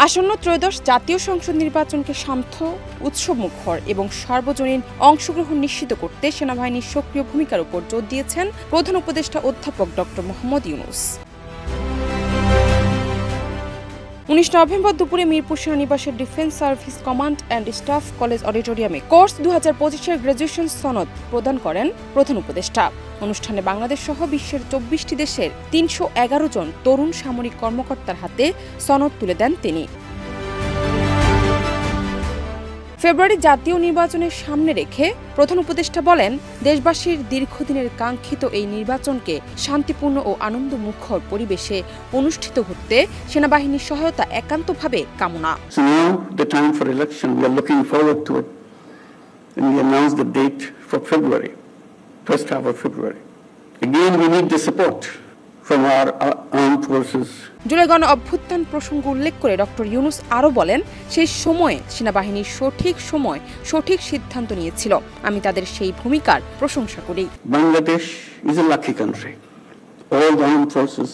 আসন্ন ত্রয়োদশ জাতীয় সংসদ নির্বাচনকে শান্ত, উৎসবমুখর এবং সার্বজনীন অংশগ্রহণ নিশ্চিত করতে সেনাবাহিনীর সক্রিয় ভূমিকার উপর জোর দিয়েছেন প্রধান উপদেষ্টা অধ্যাপক ড. মোহাম্মদ ইউনূস। 19 নভেম্বর দুপুরে মিরপুর সেনানিবাসের defence service command and staff college অডিটোরিয়ামে কোর্স 2025-এর গ্র্যাজুয়েশন সনদ প্রদান করেন প্রধান উপদেষ্টা। অনুষ্ঠানে বাংলাদেশ সহ বিশ্বের 24টি দেশের 311 জন তরুণ সামরিক কর্মকর্তার হাতে সনদ তুলে দেন তিনি। ফেব্রুয়ারি জাতীয় নির্বাচনের সামনে রেখে প্রধান উপদেষ্টা বলেন, দেশবাসীর দীর্ঘদিনের কাঙ্ক্ষিত এই নির্বাচনকে শান্তিপূর্ণ ও আনন্দমুখর পরিবেশে অনুষ্ঠিত করতে সেনাবাহিনীর সহায়তা একান্তভাবে কামনা। The time for election, we are looking forward to it, and we announced the date for February, first half of February. Again, we need the support from our armed forces. July গণ অভ্যুত্থান প্রসঙ্গ উল্লেখ করে ড. ইউনূস আরও বলেন, সেই সময়ে সেনাবাহিনীর সঠিক সিদ্ধান্ত নিয়েছিল। আমি তাদের সেই ভূমিকার প্রশংসা করি। Bangladesh is a lucky country. All the armed forces,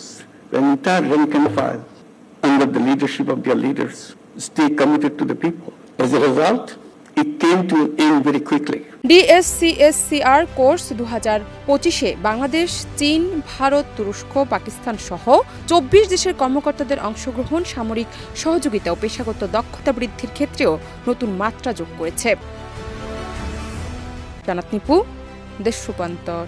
the entire rank and file, under the leadership of their leaders, stay committed to the people. As a result, it came to an end very quickly. DSCSCR course 2025-এ বাংলাদেশ, চীন, ভারত, তুরস্ক, পাকিস্তান সহ 24 দেশের কর্মকর্তাদের অংশগ্রহণ সামরিক সহযোগিতা ও পেশাগত দক্ষতা বৃদ্ধির ক্ষেত্রেও নতুন মাত্রা যোগ করেছে। জানাত নিপু, দেশ রূপান্তর।